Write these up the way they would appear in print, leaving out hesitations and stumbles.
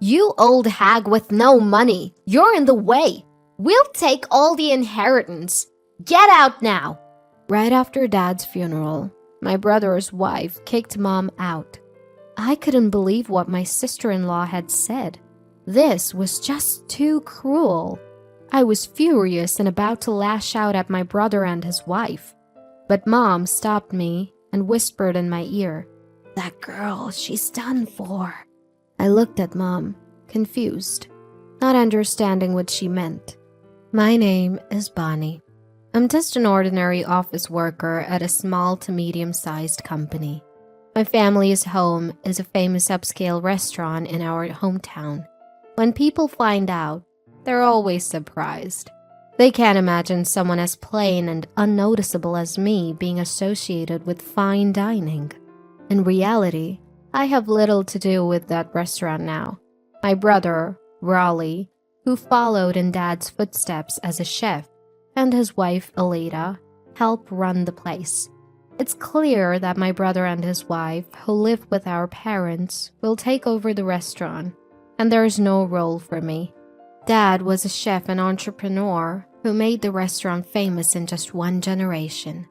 "You old hag with no money, you're in the way. We'll take all the inheritance. Get out now." Right after Dad's funeral, my brother's wife kicked Mom out. I couldn't believe what my sister-in-law had said. This was just too cruel. I was furious and about to lash out at my brother and his wife. But Mom stopped me and whispered in my ear, "That girl, she's done for." I looked at Mom, confused, not understanding what she meant. "My name is Bonnie. I'm just an ordinary office worker at a small to medium-sized company. My family's home is a famous upscale restaurant in our hometown. When people find out, they're always surprised. They can't imagine someone as plain and unnoticeable as me being associated with fine dining. In reality, I have little to do with that restaurant now. My brother, Raleigh, who followed in Dad's footsteps as a chef, and his wife, Aleda, help run the place. It's clear that my brother and his wife, who live with our parents, will take over the restaurant, and there is no role for me. Dad was a chef and entrepreneur who made the restaurant famous in just one generation.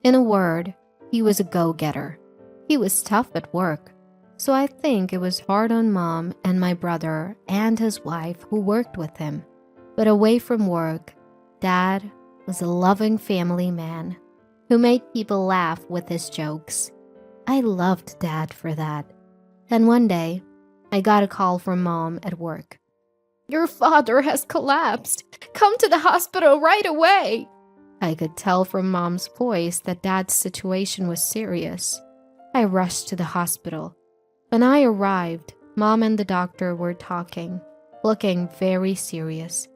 In a word, he was a go-getter. He was tough at work, so I think it was hard on Mom and my brother and his wife who worked with him. But away from work, Dad was a loving family man who made people laugh with his jokes. I loved Dad for that. Then one day, I got a call from Mom at work. "Your father has collapsed. Come to the hospital right away." I could tell from Mom's voice that Dad's situation was serious. I rushed to the hospital. When I arrived, Mom and the doctor were talking, looking very serious.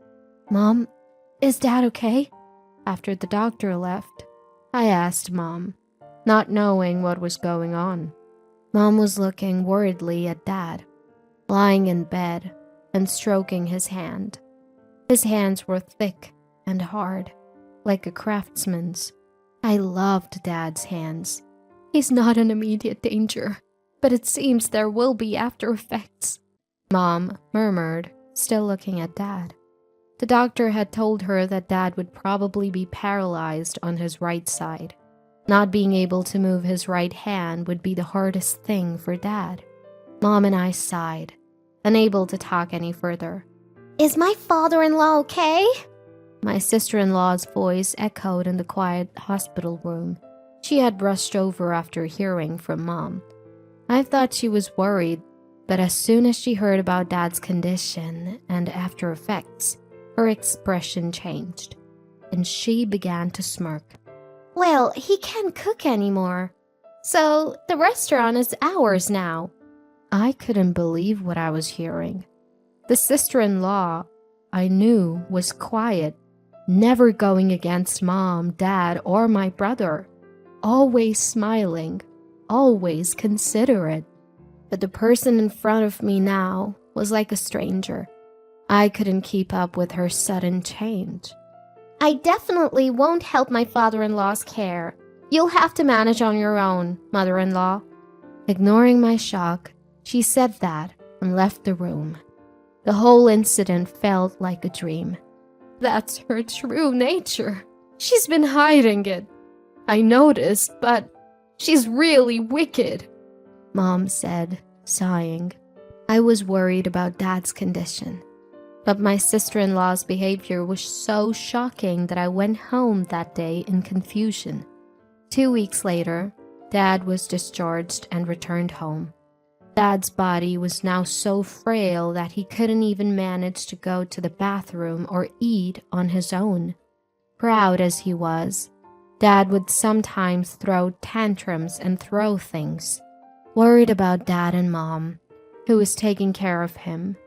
"Mom, is Dad okay?" After the doctor left, I asked Mom, not knowing what was going on. Mom was looking worriedly at Dad, lying in bed and stroking his hand. His hands were thick and hard, like a craftsman's. I loved Dad's hands. "He's not in immediate danger, but it seems there will be after effects," Mom murmured, still looking at Dad. The doctor had told her that Dad would probably be paralyzed on his right side. Not being able to move his right hand would be the hardest thing for Dad. Mom and I sighed, unable to talk any further. "Is my father-in-law okay?" My sister-in-law's voice echoed in the quiet hospital room. She had rushed over after hearing from Mom. I thought she was worried, but as soon as she heard about Dad's condition and after effects, her expression changed, and she began to smirk. "Well, he can't cook anymore, so the restaurant is ours now." I couldn't believe what I was hearing. The sister-in-law I knew was quiet, never going against Mom, Dad, or my brother, always smiling, always considerate. But the person in front of me now was like a stranger. I couldn't keep up with her sudden change. "I definitely won't help my father-in-law's care. You'll have to manage on your own, mother-in-law." Ignoring my shock, she said that and left the room. The whole incident felt like a dream. That's her true nature. She's been hiding it. I noticed, but she's really wicked, Mom said, sighing. I was worried about Dad's condition, but my sister-in-law's behavior was so shocking that I went home that day in confusion. 2 weeks later, Dad was discharged and returned home. Dad's body was now so frail that he couldn't even manage to go to the bathroom or eat on his own. Proud as he was, Dad would sometimes throw tantrums and throw things. Worried about Dad and Mom, who was taking care of him,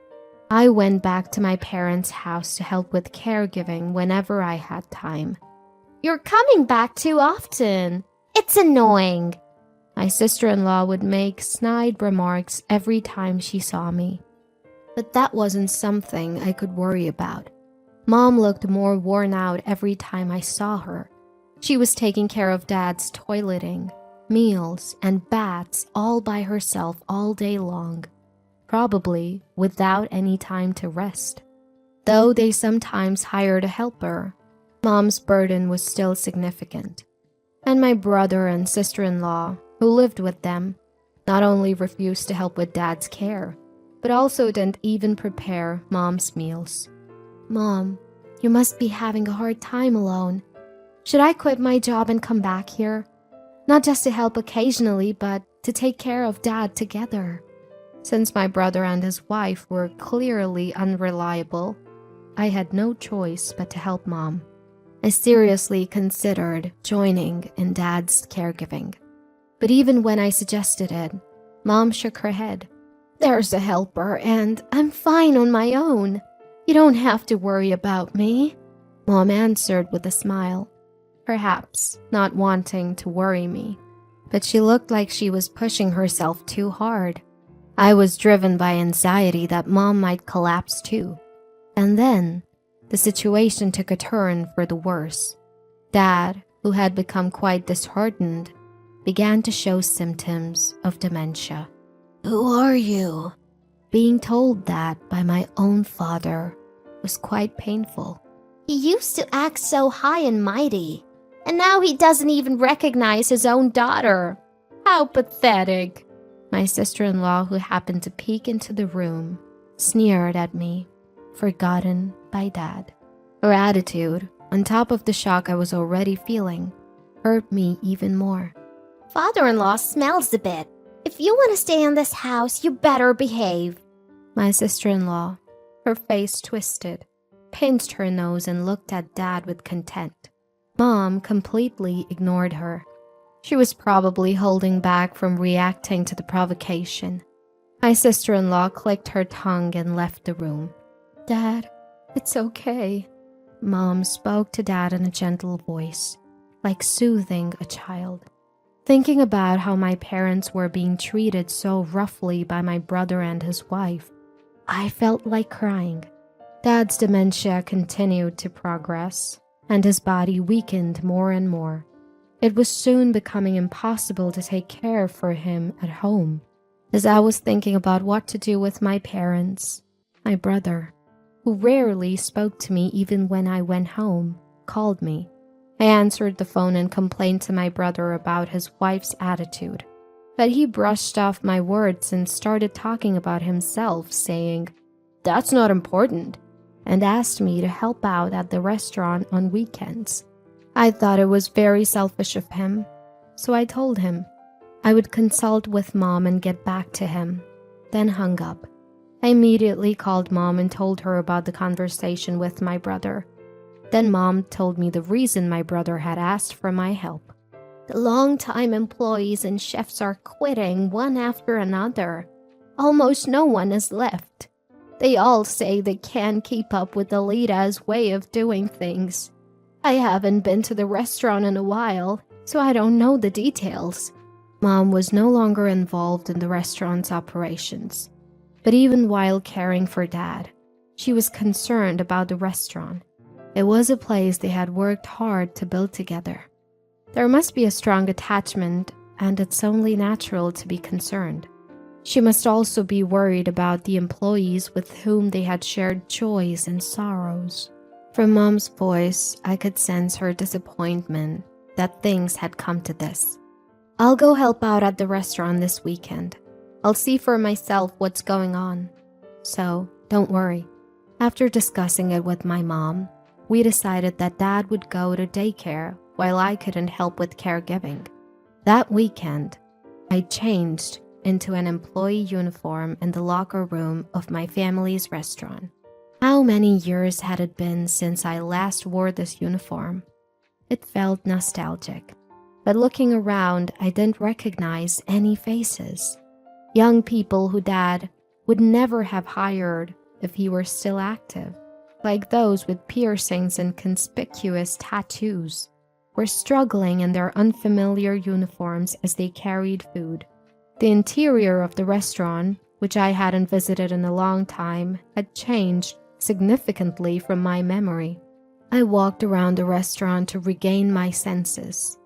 I went back to my parents' house to help with caregiving whenever I had time. "You're coming back too often. It's annoying." My sister-in-law would make snide remarks every time she saw me. But that wasn't something I could worry about. Mom looked more worn out every time I saw her. She was taking care of Dad's toileting, meals, and baths all by herself all day long. probably without any time to rest. Though they sometimes hired a helper, Mom's burden was still significant. And my brother and sister-in-law, who lived with them, not only refused to help with Dad's care, but also didn't even prepare Mom's meals. "Mom, you must be having a hard time alone. Should I quit my job and come back here? Not just to help occasionally, but to take care of Dad together." Since my brother and his wife were clearly unreliable, I had no choice but to help Mom. I seriously considered joining in Dad's caregiving. But even when I suggested it, Mom shook her head. "There's a helper, and I'm fine on my own. You don't have to worry about me," Mom answered with a smile, perhaps not wanting to worry me. But she looked like she was pushing herself too hard. I was driven by anxiety that Mom might collapse too. And then, the situation took a turn for the worse. Dad, who had become quite disheartened, began to show symptoms of dementia. "Who are you?" Being told that by my own father was quite painful. "He used to act so high and mighty, and now he doesn't even recognize his own daughter. How pathetic." My sister-in-law, who happened to peek into the room, sneered at me, forgotten by Dad. Her attitude, on top of the shock I was already feeling, hurt me even more. "Father-in-law smells a bit. If you want to stay in this house, you better behave." My sister-in-law, her face twisted, pinched her nose and looked at Dad with contempt. Mom completely ignored her. She was probably holding back from reacting to the provocation. My sister-in-law clicked her tongue and left the room. "Dad, it's okay." Mom spoke to Dad in a gentle voice, like soothing a child. Thinking about how my parents were being treated so roughly by my brother and his wife, I felt like crying. Dad's dementia continued to progress, and his body weakened more and more. It was soon becoming impossible to take care for him at home. As I was thinking about what to do with my parents, my brother, who rarely spoke to me even when I went home, called me. I answered the phone and complained to my brother about his wife's attitude. But he brushed off my words and started talking about himself, saying, "That's not important," and asked me to help out at the restaurant on weekends. I thought it was very selfish of him, so I told him I would consult with Mom and get back to him, then hung up. I immediately called Mom and told her about the conversation with my brother. Then Mom told me the reason my brother had asked for my help. "The long-time employees and chefs are quitting one after another. Almost no one is left. They all say they can't keep up with Alita's way of doing things. I haven't been to the restaurant in a while, so I don't know the details." Mom was no longer involved in the restaurant's operations. But even while caring for Dad, she was concerned about the restaurant. It was a place they had worked hard to build together. There must be a strong attachment, and it's only natural to be concerned. She must also be worried about the employees with whom they had shared joys and sorrows. From Mom's voice, I could sense her disappointment that things had come to this. "I'll go help out at the restaurant this weekend. I'll see for myself what's going on. So, don't worry." After discussing it with my mom, we decided that Dad would go to daycare while I couldn't help with caregiving. That weekend, I changed into an employee uniform in the locker room of my family's restaurant. How many years had it been since I last wore this uniform? It felt nostalgic, but looking around, I didn't recognize any faces. Young people who Dad would never have hired if he were still active, like those with piercings and conspicuous tattoos, were struggling in their unfamiliar uniforms as they carried food. The interior of the restaurant, which I hadn't visited in a long time, had changed significantly from my memory. I walked around the restaurant to regain my senses.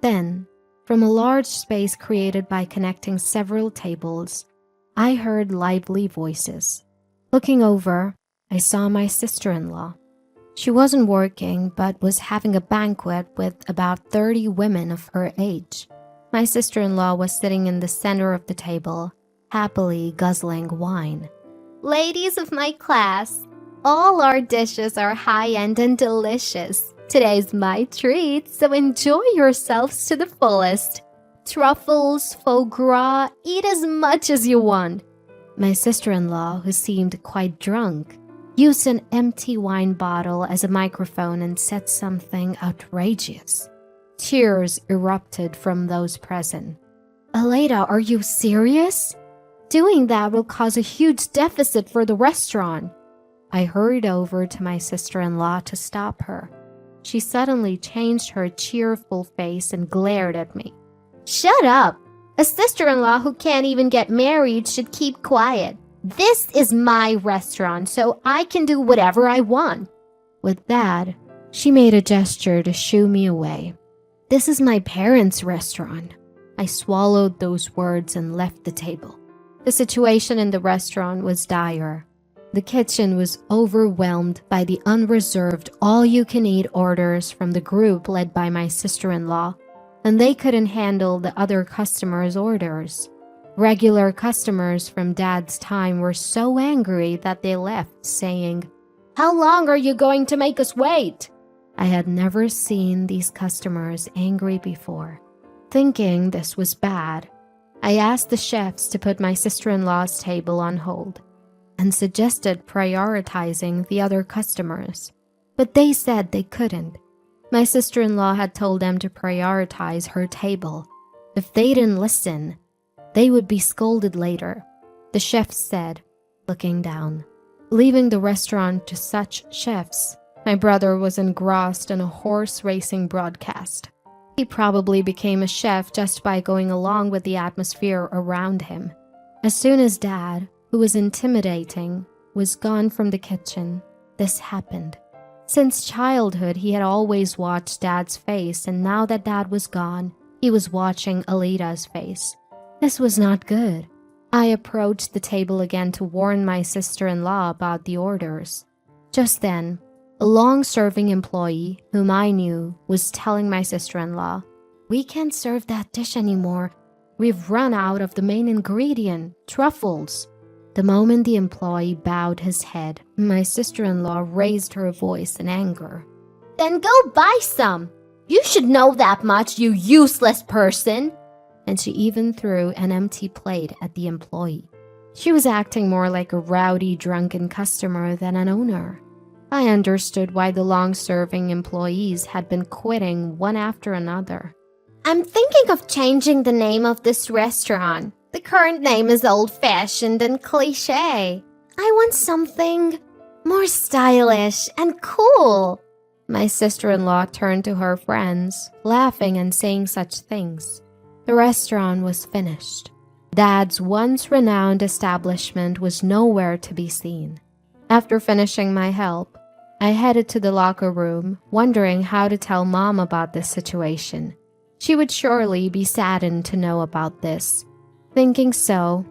Then, from a large space created by connecting several tables, I heard lively voices. Looking over, I saw my sister-in-law. She wasn't working, but was having a banquet with about 30 women of her age. My sister-in-law was sitting in the center of the table, happily guzzling wine. Ladies of my class, all our dishes are high-end and delicious. Today's my treat, so enjoy yourselves to the fullest. Truffles, foie gras, eat as much as you want. My sister-in-law, who seemed quite drunk, used an empty wine bottle as a microphone and said something outrageous. Tears erupted from those present. Aleda, are you serious? Doing that will cause a huge deficit for the restaurant. I hurried over to my sister-in-law to stop her. She suddenly changed her cheerful face and glared at me. Shut up! A sister-in-law who can't even get married should keep quiet. This is my restaurant, so I can do whatever I want. With that, she made a gesture to shoo me away. This is my parents' restaurant. I swallowed those words and left the table. The situation in the restaurant was dire. The kitchen was overwhelmed by the unreserved all-you-can-eat orders from the group led by my sister-in-law, and they couldn't handle the other customers' orders. Regular customers from Dad's time were so angry that they left, saying, "How long are you going to make us wait?" I had never seen these customers angry before. Thinking this was bad, I asked the chefs to put my sister-in-law's table on hold and suggested prioritizing the other customers, but they said they couldn't. My sister-in-law had told them to prioritize her table. If they didn't listen, they would be scolded later, the chef said, looking down. Leaving the restaurant to such chefs, my brother was engrossed in a horse racing broadcast. He probably became a chef just by going along with the atmosphere around him. As soon as Dad, who was intimidating, was gone from the kitchen, this happened. Since childhood, he had always watched Dad's face, and now that Dad was gone, he was watching Aleda's face. This was not good. I approached the table again to warn my sister-in-law about the orders. Just then, a long-serving employee, whom I knew, was telling my sister-in-law, "We can't serve that dish anymore. We've run out of the main ingredient, truffles." The moment the employee bowed his head, my sister-in-law raised her voice in anger. "Then go buy some! You should know that much, you useless person!" And she even threw an empty plate at the employee. She was acting more like a rowdy, drunken customer than an owner. I understood why the long-serving employees had been quitting one after another. "I'm thinking of changing the name of this restaurant. The current name is old-fashioned and cliché. I want something more stylish and cool." My sister-in-law turned to her friends, laughing and saying such things. The restaurant was finished. Dad's once renowned establishment was nowhere to be seen. After finishing my help, I headed to the locker room, wondering how to tell Mom about this situation. She would surely be saddened to know about this. Thinking so,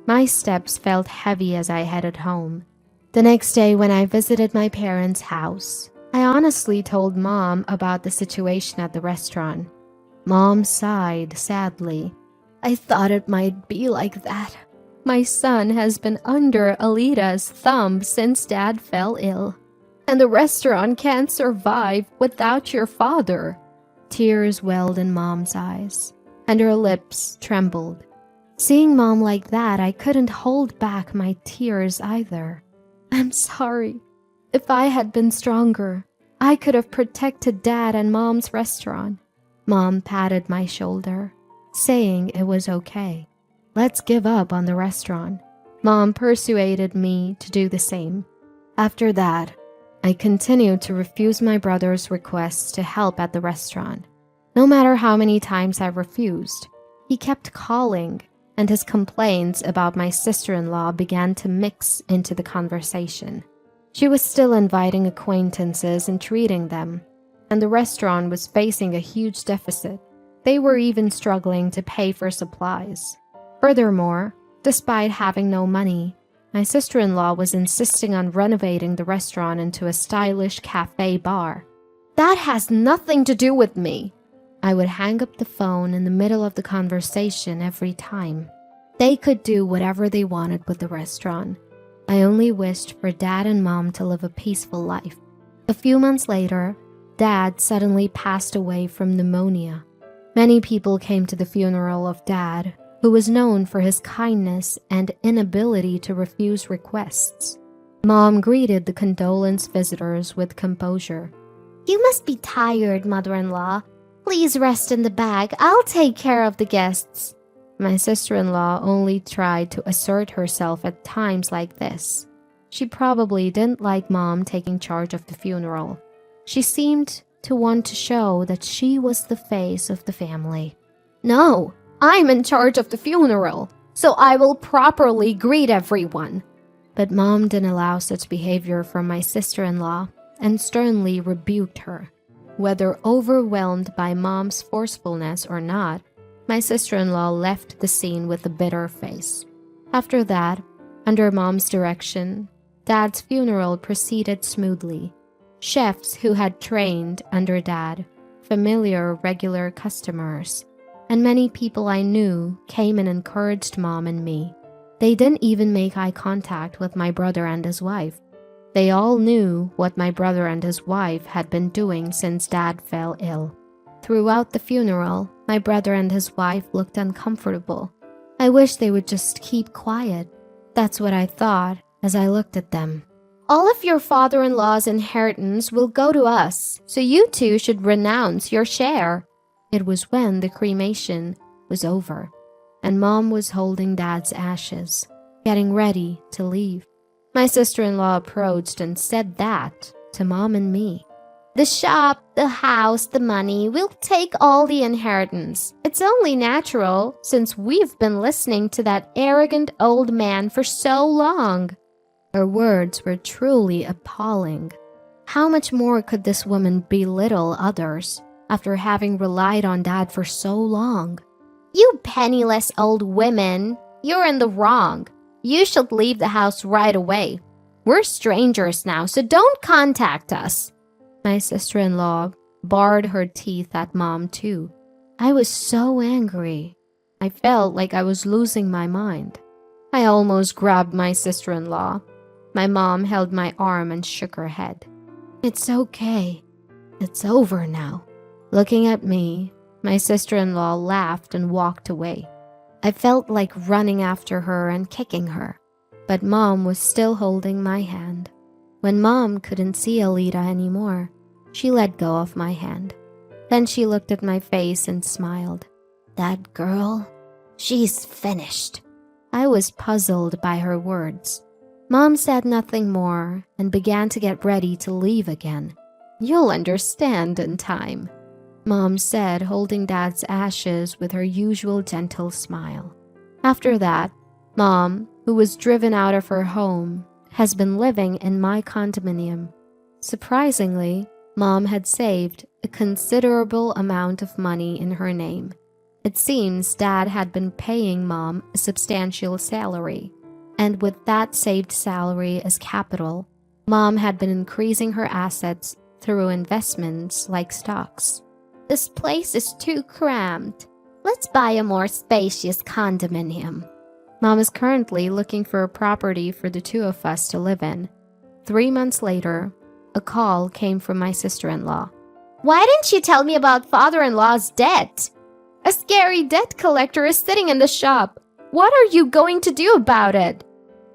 my steps felt heavy as I headed home. The next day when I visited my parents' house, I honestly told Mom about the situation at the restaurant. Mom sighed sadly. "I thought it might be like that. My son has been under Aleda's thumb since Dad fell ill. And the restaurant can't survive without your father." Tears welled in Mom's eyes, and her lips trembled. Seeing Mom like that, I couldn't hold back my tears either. "I'm sorry. If I had been stronger, I could have protected Dad and Mom's restaurant." Mom patted my shoulder, saying it was okay. "Let's give up on the restaurant." Mom persuaded me to do the same. After that, I continued to refuse my brother's requests to help at the restaurant. No matter how many times I refused, he kept calling, and his complaints about my sister-in-law began to mix into the conversation. She was still inviting acquaintances and treating them, and the restaurant was facing a huge deficit. They were even struggling to pay for supplies. Furthermore, Despite having no money, my sister-in-law was insisting on renovating the restaurant into a stylish cafe bar. That has nothing to do with me. I would hang up the phone in the middle of the conversation every time. They could do whatever they wanted with the restaurant. I only wished for Dad and Mom to live a peaceful life. A few months later, Dad suddenly passed away from pneumonia. Many people came to the funeral of Dad, who was known for his kindness and inability to refuse requests. Mom greeted the condolence visitors with composure. "You must be tired, mother-in-law. Please rest in the bag. I'll take care of the guests." My sister-in-law only tried to assert herself at times like this. She probably didn't like Mom taking charge of the funeral. She seemed to want to show that she was the face of the family. "No, I'm in charge of the funeral, so I will properly greet everyone." But Mom didn't allow such behavior from my sister-in-law and sternly rebuked her. Whether overwhelmed by Mom's forcefulness or not, my sister-in-law left the scene with a bitter face. After that, under Mom's direction, Dad's funeral proceeded smoothly. Chefs who had trained under Dad, familiar regular customers, and many people I knew came and encouraged Mom and me. They didn't even make eye contact with my brother and his wife. They all knew what my brother and his wife had been doing since Dad fell ill. Throughout the funeral, my brother and his wife looked uncomfortable. I wish they would just keep quiet. That's what I thought as I looked at them. "All of your father-in-law's inheritance will go to us, so you two should renounce your share." It was when the cremation was over, and Mom was holding Dad's ashes, getting ready to leave. My sister-in-law approached and said that to Mom and me. "The shop, the house, the money, we'll take all the inheritance. It's only natural since we've been listening to that arrogant old man for so long." Her words were truly appalling. How much more could this woman belittle others after having relied on Dad for so long? "You penniless old women, you're in the wrong. You should leave the house right away. We're strangers now, so don't contact us." My sister-in-law bared her teeth at Mom too. I was so angry. I felt like I was losing my mind. I almost grabbed my sister-in-law. My mom held my arm and shook her head. "It's okay. It's over now." Looking at me, my sister-in-law laughed and walked away. I felt like running after her and kicking her, but Mom was still holding my hand. When Mom couldn't see Alita anymore, she let go of my hand. Then she looked at my face and smiled. "That girl, she's finished." I was puzzled by her words. Mom said nothing more and began to get ready to leave again. "You'll understand in time," Mom said, holding Dad's ashes with her usual gentle smile. After that, Mom, who was driven out of her home, has been living in my condominium. Surprisingly, Mom had saved a considerable amount of money in her name. It seems Dad had been paying Mom a substantial salary, and with that saved salary as capital, Mom had been increasing her assets through investments like stocks. "This place is too cramped. Let's buy a more spacious condominium." Mom is currently looking for a property for the two of us to live in. 3 months later, a call came from my sister-in-law. "Why didn't you tell me about father-in-law's debt? A scary debt collector is sitting in the shop. What are you going to do about it?"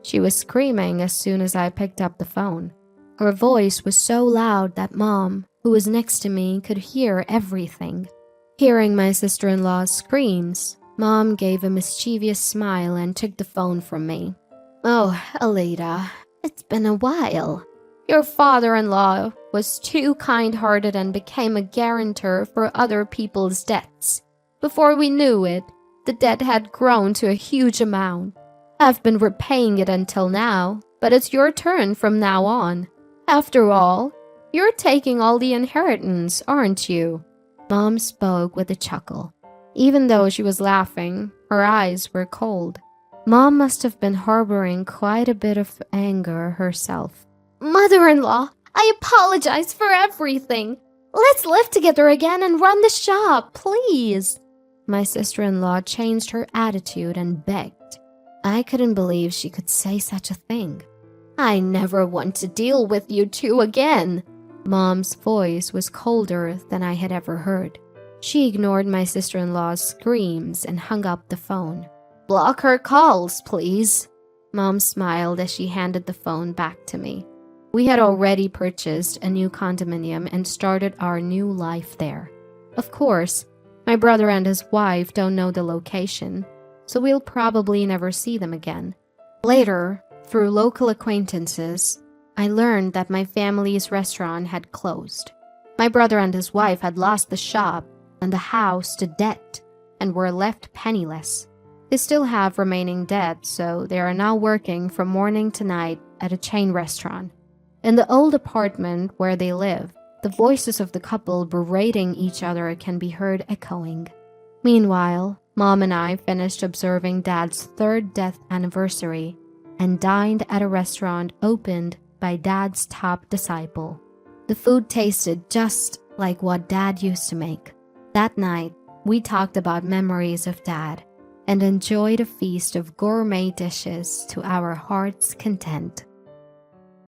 She was screaming as soon as I picked up the phone. Her voice was so loud that Mom, who was next to me, could hear everything. Hearing my sister-in-law's screams, Mom gave a mischievous smile and took the phone from me. "Oh, Alita, it's been a while. Your father-in-law was too kind-hearted and became a guarantor for other people's debts. Before we knew it, the debt had grown to a huge amount. I've been repaying it until now, but it's your turn from now on. After all, you're taking all the inheritance, aren't you?" Mom spoke with a chuckle. Even though she was laughing, her eyes were cold. Mom must have been harboring quite a bit of anger herself. Mother-in-law, I apologize for everything. Let's live together again and run the shop, please. My sister-in-law changed her attitude and begged. I couldn't believe she could say such a thing. I never want to deal with you two again. Mom's voice was colder than I had ever heard. She ignored my sister-in-law's screams and hung up the phone. Block her calls, please. Mom smiled as she handed the phone back to me. We had already purchased a new condominium and started our new life there. Of course, my brother and his wife don't know the location, so we'll probably never see them again. Later, through local acquaintances, I learned that my family's restaurant had closed. My brother and his wife had lost the shop and the house to debt and were left penniless. They still have remaining debt, so they are now working from morning to night at a chain restaurant. In the old apartment where they live, the voices of the couple berating each other can be heard echoing. Meanwhile, Mom and I finished observing Dad's 3rd death anniversary and dined at a restaurant opened by Dad's top disciple. The food tasted just like what Dad used to make. That night, we talked about memories of Dad and enjoyed a feast of gourmet dishes to our heart's content.